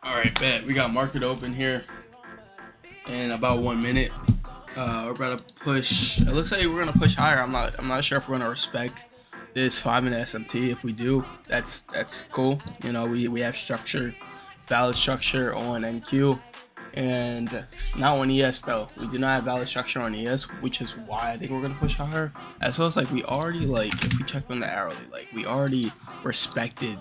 All right, bet we got market open here in about 1 minute. We're about to push. It looks like we're gonna push higher. I'm not sure if we're gonna respect this 5 minute SMT. If we do, that's cool. You know, we have structure, valid structure on NQ, and not on ES though. We do not have valid structure on ES, which is why I think we're gonna push higher. As well as like we already if we check on the hourly, like we already respected,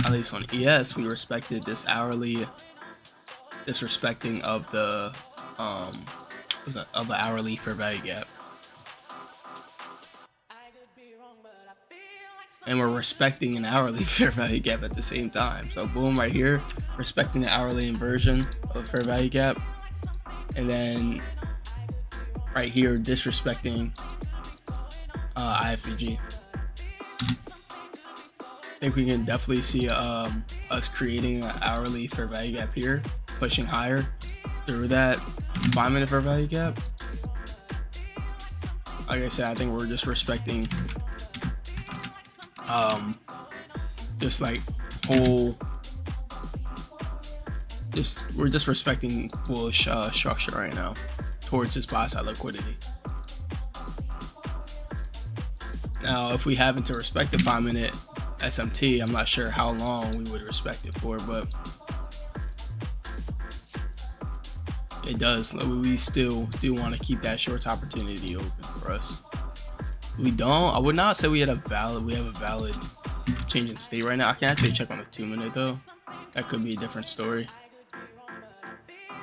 at least on ES, we respected this hourly disrespecting of the um hourly fair value gap, and we're respecting an hourly fair value gap at the same time. So boom, right here, respecting the hourly inversion of fair value gap, and then right here disrespecting IFVG. I think we can definitely see us creating an hourly fair value gap here, pushing higher through that 5 minute fair value gap. Like I said, I think we're just respecting just like whole we're just respecting bullish structure right now towards this buy side liquidity. Now if we happen to respect the 5 minute SMT, I'm not sure how long we would respect it for, but it does. We still do want to keep that short opportunity open for us. We don't. I would not say we have a valid change in state right now. I can actually check on the 2 minute though. That could be a different story.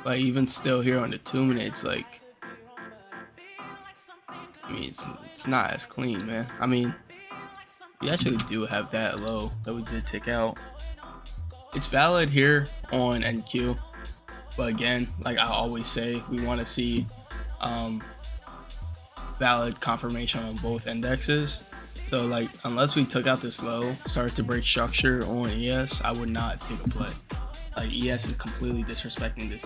But even still here on the 2 minute, it's like, I mean, it's not as clean, man. I mean, we actually do have that low that we did take out. It's valid here on NQ, but again, like I always say, we want to see valid confirmation on both indexes. So like, unless we took out this low, started to break structure on ES, I would not take a play. Like ES is completely disrespecting this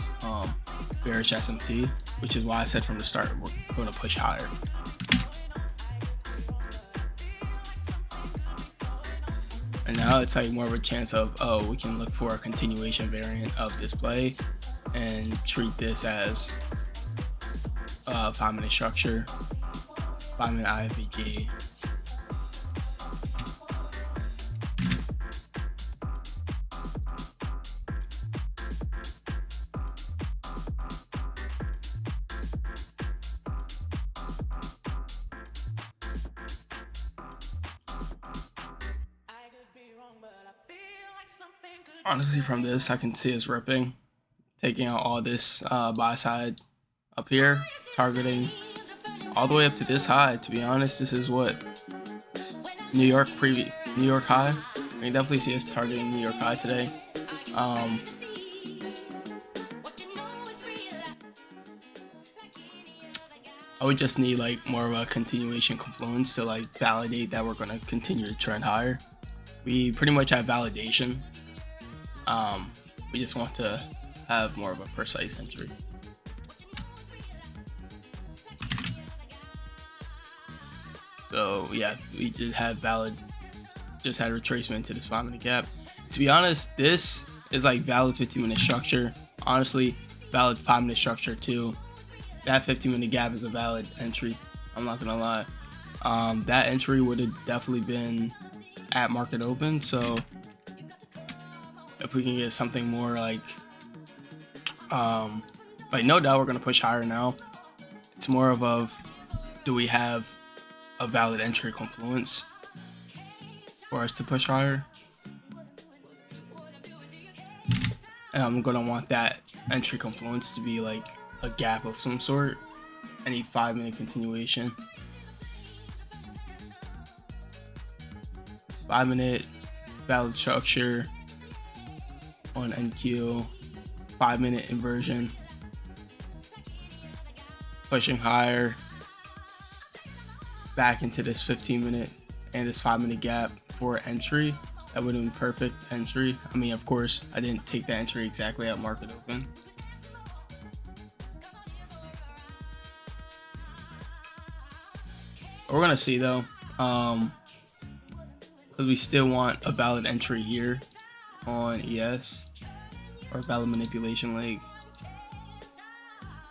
bearish SMT, which is why I said from the start we're going to push higher. And now it's like more of a chance of, oh, we can look for a continuation variant of this play and treat this as 5 minute structure, 5 minute IFVG. Honestly, from this, I can see us ripping, taking out all this buy side up here, targeting all the way up to this high. To be honest, this is what New York high. I can definitely see us targeting New York high today. I would just need like more of a continuation confluence to like validate that we're going to continue to trend higher. We pretty much have validation. We just want to have more of a precise entry. So yeah, we just had retracement to this 5 minute gap. To be honest, this is like valid 15 minute structure. Honestly, valid 5 minute structure too. That 15 minute gap is a valid entry. I'm not gonna lie. That entry would have definitely been at market open. So if we can get something more like no doubt we're gonna push higher now. It's more of do we have a valid entry confluence for us to push higher? And I'm gonna want that entry confluence to be like a gap of some sort. Any 5 minute continuation. 5 minute valid structure on NQ, 5 minute inversion, pushing higher back into this 15 minute and this 5 minute gap for entry. That would have been perfect entry. I mean, of course, I didn't take the entry exactly at market open. We're gonna see though, because we still want a valid entry here on ES. or valid manipulation leg.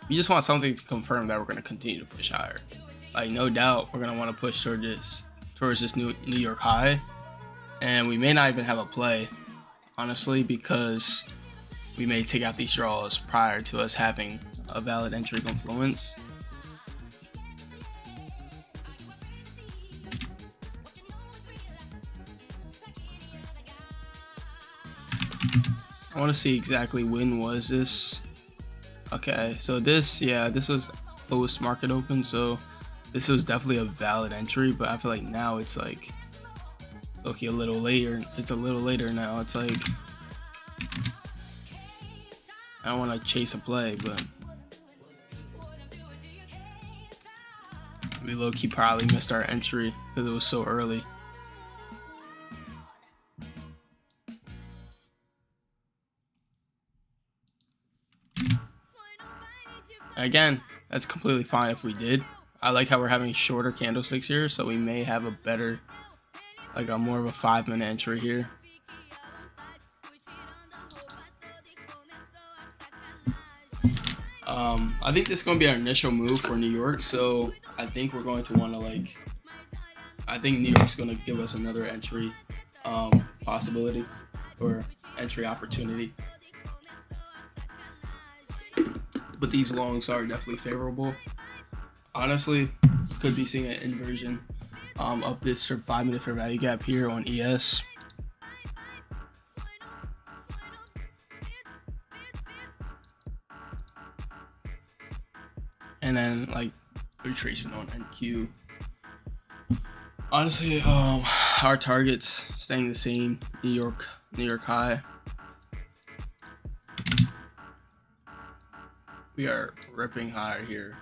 We just want something to confirm that we're going to continue to push higher. Like, no doubt we're going to want to push towards this New York high, and we may not even have a play, honestly, because we may take out these draws prior to us having a valid entry confluence. I want to see exactly when was this. Okay, so this was post market open, so this was definitely a valid entry, but I feel like now it's like okay, a little later. It's a little later now. It's like I don't want to chase a play, but we low-key probably missed our entry because it was so early. Again, that's completely fine if we did. I like how we're having shorter candlesticks here, so we may have a better, like a more of a 5-minute entry here. I think this is going to be our initial move for New York, so I think we're going to want to I think New York's going to give us another entry possibility or entry opportunity. But these longs are definitely favorable. Honestly, could be seeing an inversion of this 5-minute fair value gap here on ES. And then like retracement on NQ. Honestly, our targets staying the same. New York high. We are ripping higher here.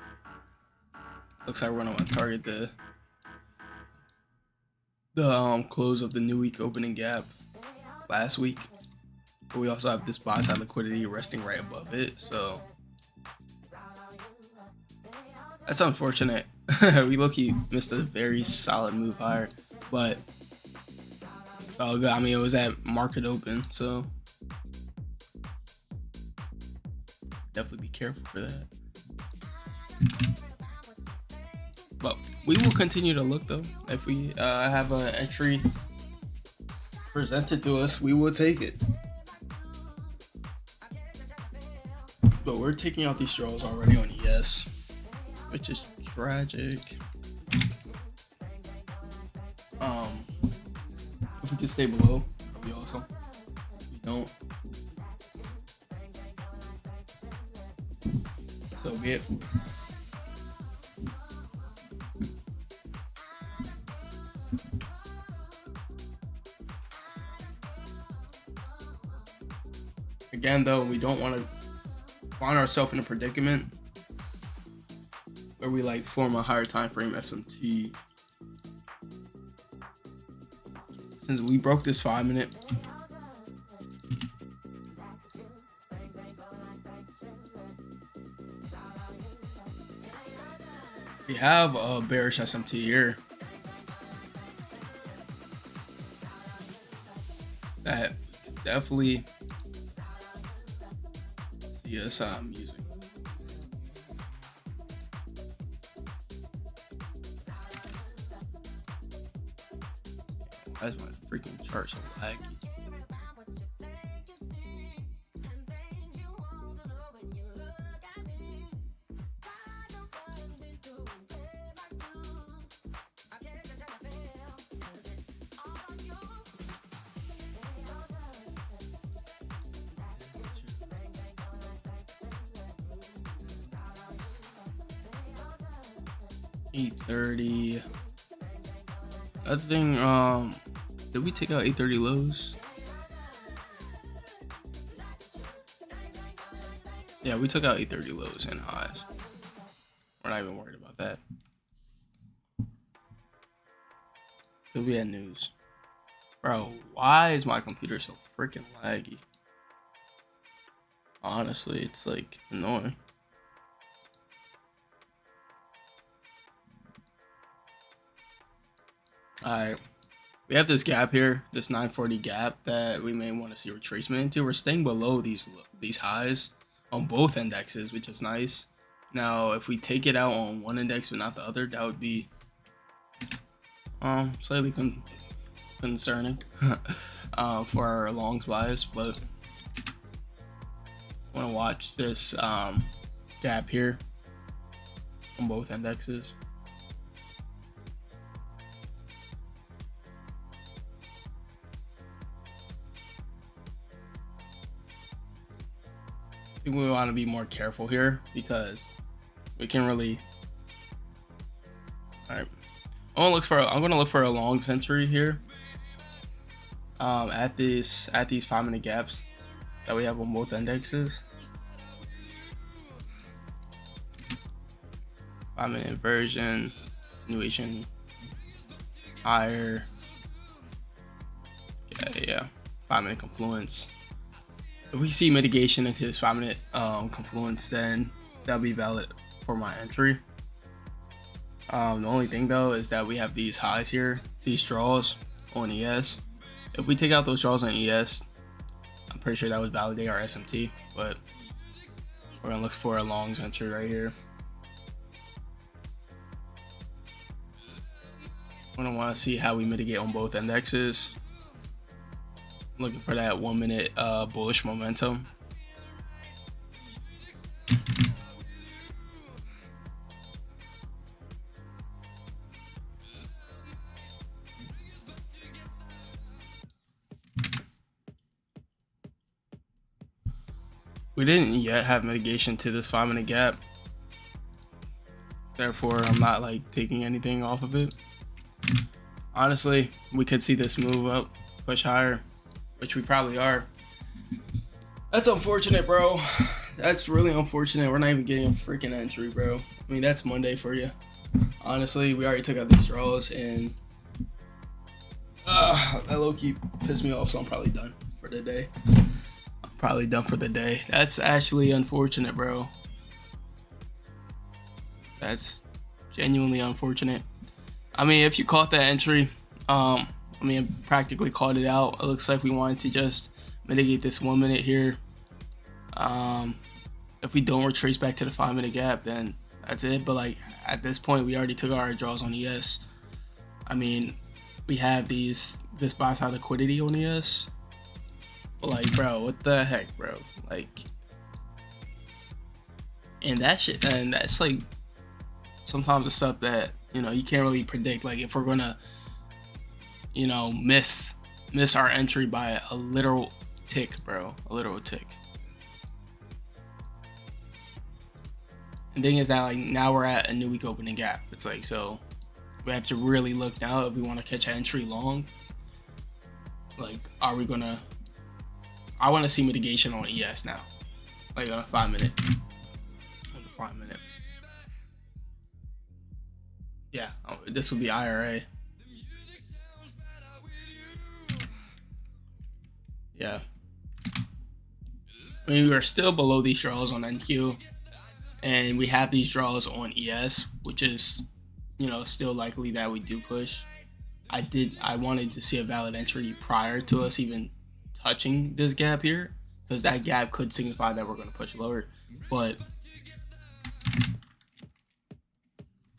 Looks like we're gonna want to target the close of the new week opening gap last week. But we also have this buy side liquidity resting right above it, so that's unfortunate. We low-key missed a very solid move higher, but oh god, I mean it was at market open, so definitely be careful for that. But we will continue to look though. If we have an entry presented to us, we will take it. But we're taking out these draws already on ES, which is tragic. If we can stay below, that'd be awesome. If we don't, so be it. Again, though, we don't want to find ourselves in a predicament where we like form a higher time frame SMT. Since we broke this 5-minute, we have a bearish SMT here that definitely see us using. That's my freaking chart so laggy. $830. Other thing, did we take out 830 lows? Yeah, we took out 830 lows and highs. We're not even worried about that. Cause we had news. Bro, why is my computer so freaking laggy? Honestly, it's like annoying. Alright. We have this gap here, this 940 gap that we may want to see retracement into. We're staying below these highs on both indexes, which is nice. Now, if we take it out on one index but not the other, that would be slightly concerning for our longs bias. But I want to watch this gap here on both indexes. I think we want to be more careful here because we can really. All right, I'm gonna look for a long entry here. At these 5-minute gaps that we have on both indexes. 5-minute inversion, continuation higher. Yeah. 5-minute confluence. If we see mitigation into this 5-minute confluence, then that'll be valid for my entry. The only thing though is that we have these highs here, these draws on ES. If we take out those draws on ES, I'm pretty sure that would validate our SMT, but we're gonna look for a longs entry right here. We're gonna want to see how we mitigate on both indexes. Looking for that 1-minute bullish momentum. We didn't yet have mitigation to this 5-minute gap. Therefore, I'm not like taking anything off of it. Honestly, we could see this move up, push higher, which we probably are. That's unfortunate, bro. That's really unfortunate. We're not even getting a freaking entry, bro. I mean, that's Monday for you. Honestly, we already took out these draws, and that low-key pissed me off, so I'm probably done for the day. That's actually unfortunate, bro. That's genuinely unfortunate. I mean, if you caught that entry, I practically called it out. It looks like we wanted to just mitigate this 1 minute here. If we don't retrace back to the 5-minute gap, then that's it. But like at this point, we already took our draws on ES. I mean, we have this buy side liquidity on ES. But like, bro, what the heck, bro? Like, and that's like sometimes the stuff that, you know, you can't really predict. Like, if we're gonna, you know, miss our entry by a literal tick, bro, a literal tick. And thing is that, like, now we're at a new week opening gap. It's like, so we have to really look now if we want to catch an entry long. Like, are we gonna? I want to see mitigation on ES now, like on a 5-minute. On the 5-minute. Yeah, this would be IRA. Yeah. I mean, we are still below these draws on NQ, and we have these draws on ES, which is, you know, still likely that we do push. I wanted to see a valid entry prior to us even touching this gap here, because that gap could signify that we're going to push lower, but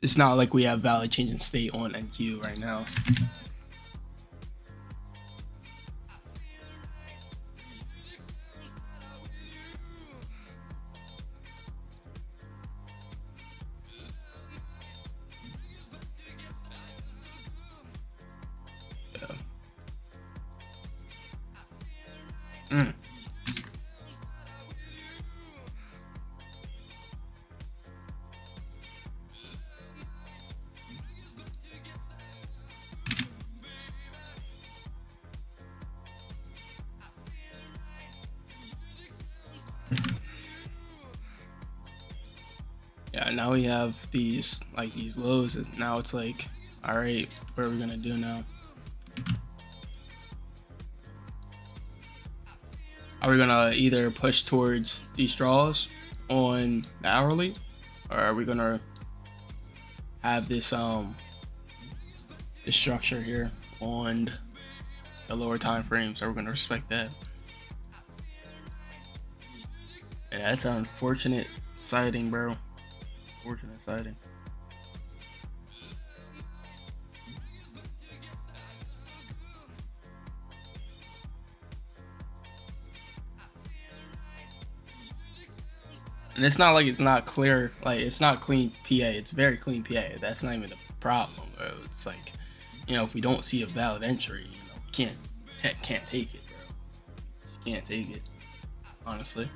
it's not like we have valid change in state on NQ right now. Yeah. Yeah, now we have these lows. Now it's like, all right, what are we gonna do now? Are we gonna either push towards these draws on the hourly, or are we gonna have this this structure here on the lower time frame, so we're gonna respect that. And that's an unfortunate sighting, bro. Unfortunate sighting. And it's not like it's not clear, like it's not clean PA. It's very clean PA. That's not even the problem, bro. It's like, you know, if we don't see a valid entry, you know, can't take it, bro. Can't take it, honestly.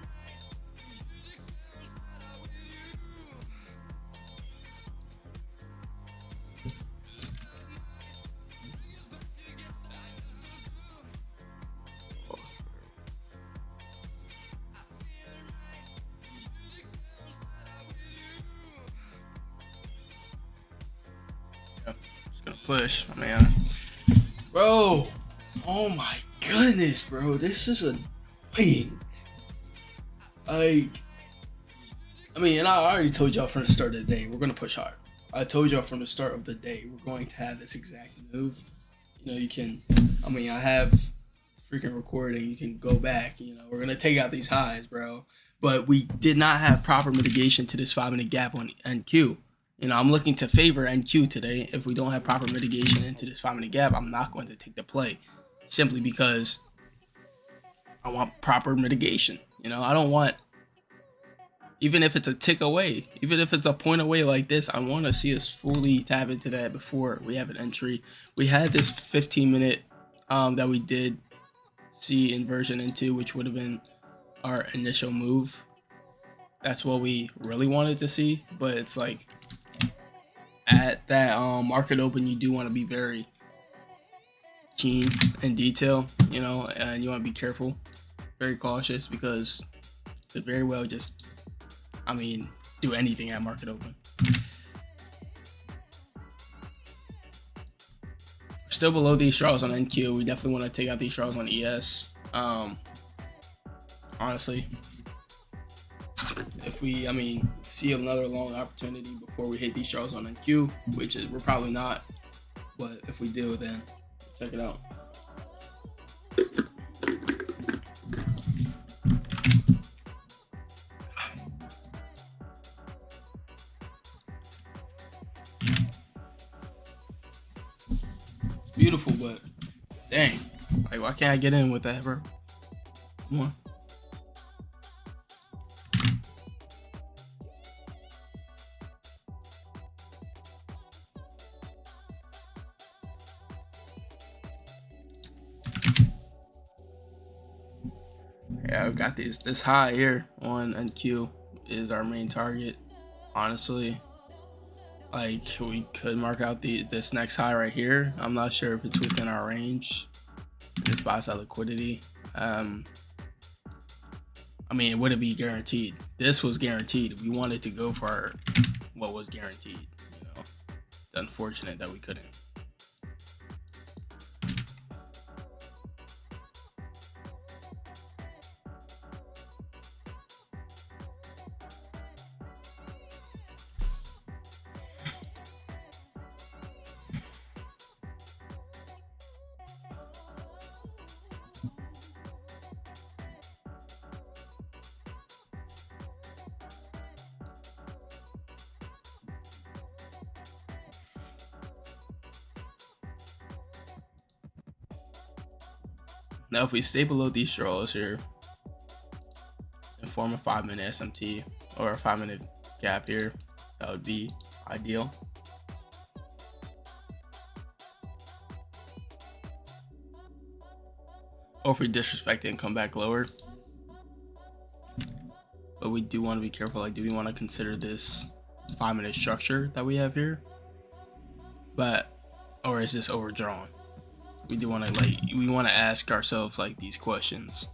Just gonna push, my man. Bro, oh my goodness, bro. This is annoying. Like, I mean, and I already told y'all from the start of the day, we're gonna push hard. I told y'all from the start of the day, we're going to have this exact move. You know, you can, I mean, I have freaking recording. You can go back, you know, we're gonna take out these highs, bro. But we did not have proper mitigation to this 5-minute gap on NQ. You know, I'm looking to favor NQ today. If we don't have proper mitigation into this 5-minute gap, I'm not going to take the play, simply because I want proper mitigation. You know, I don't want, even if it's a tick away, even if it's a point away like this, I want to see us fully tap into that before we have an entry. We had this 15-minute that we did see inversion into, which would have been our initial move. That's what we really wanted to see, but it's like at that market open, you do want to be very keen in detail, you know, and you want to be careful, very cautious, because it very well just, I mean, do anything at market open. We're still below these straws on NQ. We definitely want to take out these straws on ES. Honestly, if we, I mean, see another long opportunity before we hit these straws on NQ, which is, we're probably not, but if we do, then check it out. It's beautiful, but dang, like, why can't I get in with that, bro? Come on. Yeah, we got this high here on NQ is our main target. Honestly, like, we could mark out this next high right here. I'm not sure if it's within our range. This buys out liquidity. I mean, it wouldn't be guaranteed. This was guaranteed. We wanted to go for what was guaranteed. You know, it's unfortunate that we couldn't. Now, if we stay below these straws here and form a 5-minute SMT or a 5-minute gap here, that would be ideal. Or if we disrespect it and come back lower. But we do want to be careful. Like, do we want to consider this 5-minute structure that we have here? Or is this overdrawn? We do want to, like, we want to ask ourselves, like, these questions.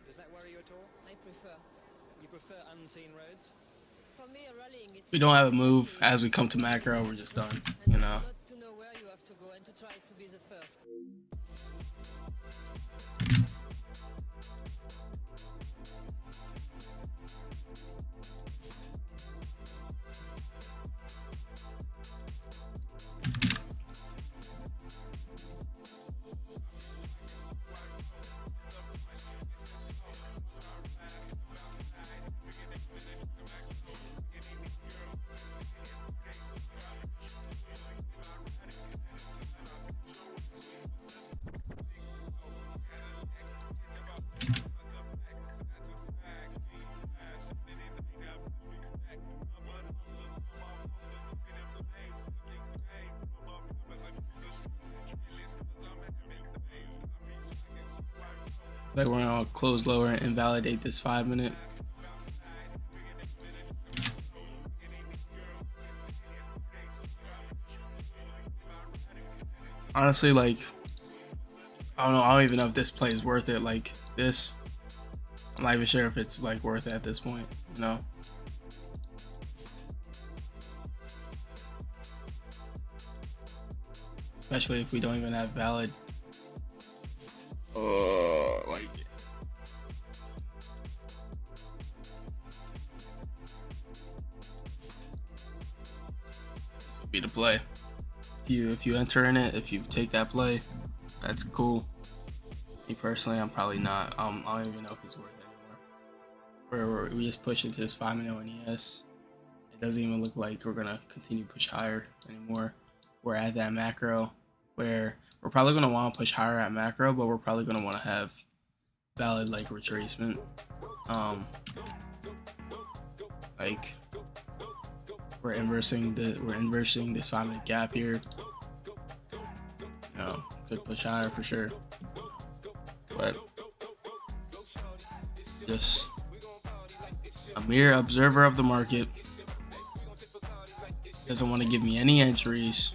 Does that worry you at all? I prefer. You prefer unseen roads? We don't have a move. As we come to macro, we're just done, you know. Like we're gonna close lower and invalidate this 5 minute. Honestly, like, I don't know. I don't even know if this play is worth it. Like this, I'm not even sure if it's like worth it at this point. You know. Especially if we don't even have valid. Like. This would be the play. If you enter in it, if you take that play, that's cool. Me personally, I'm probably not. I don't even know if it's worth it anymore. We just push into this 5 minute NES. It doesn't even look like we're gonna continue to push higher anymore. We're at that macro where we're probably gonna want to push higher at macro, but we're probably gonna want to have valid like retracement. Like we're inversing this 5 minute gap here. Could push higher for sure, but just a mere observer of the market. Doesn't want to give me any entries,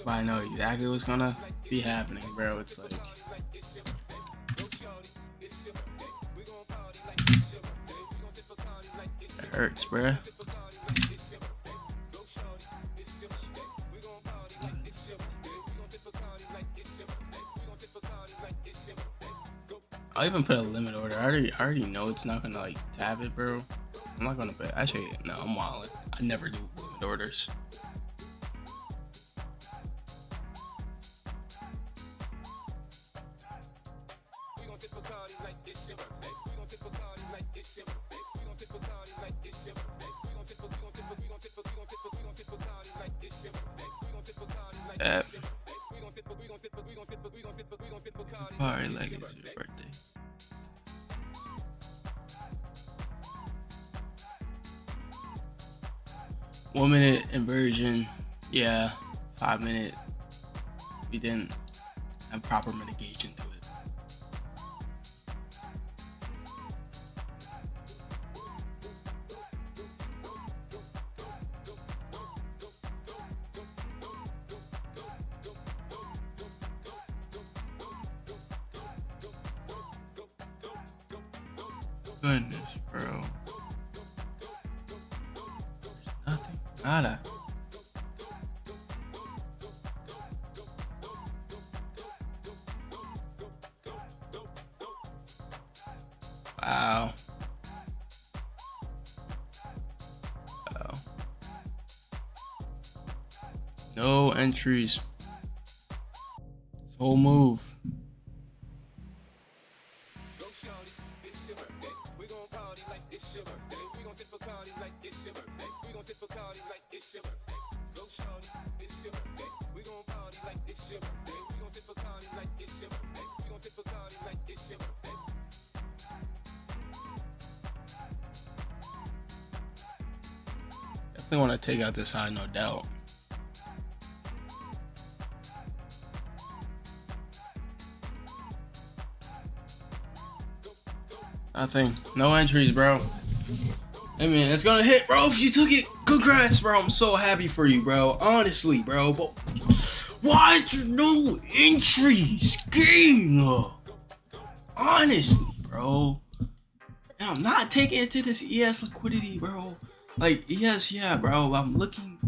but I know exactly what's gonna be happening, bro. It's like it hurts, bro. I'll even put a limit order. I already know it's not gonna like tap it, bro. I'm not gonna put. Actually, no, I'm wilding. I never do limit orders. Party like it's your birthday. One minute inversion, yeah. 5 minute. We didn't have proper mitigation to it. Goodness, bro. There's nothing. Nada. Wow. Wow. No entries. This whole move. Definitely want to take out this high, no doubt. Nothing. No entries, bro. Hey man, it's gonna hit, bro. If you took it, congrats, bro. I'm so happy for you, bro. Honestly, bro. But why is there no entries? Game. Honestly, bro. And I'm not taking it to this ES liquidity, bro. Like, ES, yeah, bro. I'm looking.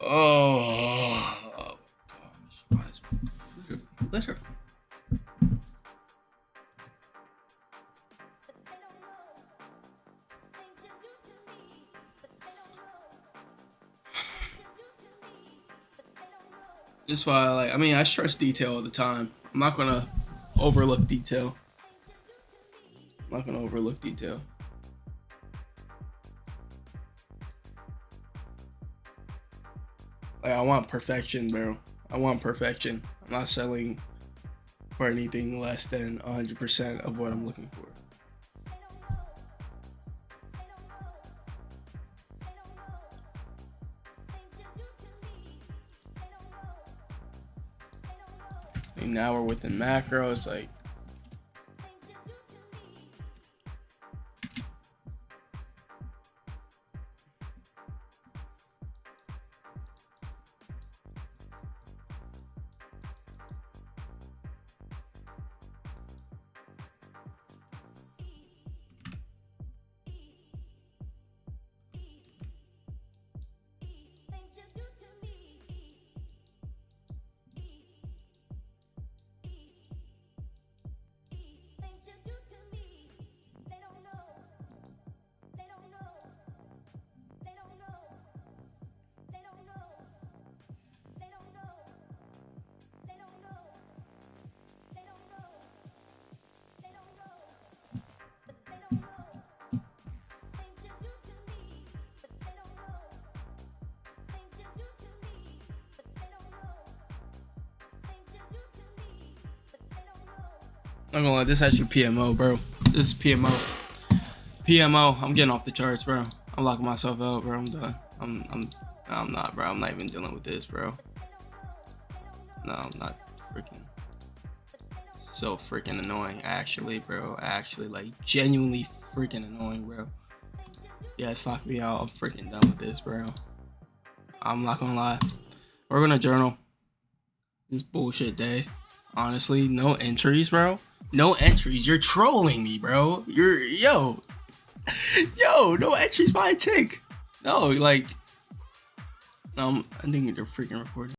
Oh gosh. Literally. That's why, like, I mean, I stress detail all the time. I'm not gonna overlook detail. I'm not gonna overlook detail. Like, I want perfection, bro. I want perfection. I'm not selling for anything less than 100% of what I'm looking for. And now we're within macros, like. I'm gonna lie, this is actually PMO, bro. This is PMO. PMO. I'm getting off the charts, bro. I'm locking myself out, bro. I'm done. I'm not, bro. I'm not even dealing with this, bro. No, I'm not freaking. So freaking annoying, actually, bro. Actually, like, genuinely freaking annoying, bro. Yeah, it's locked me out. I'm freaking done with this, bro. I'm not gonna lie. We're gonna journal this bullshit day. Honestly, no entries, bro. No entries. You're trolling me, bro. Yo, no entries by a tick. No, like, I think they're freaking recording.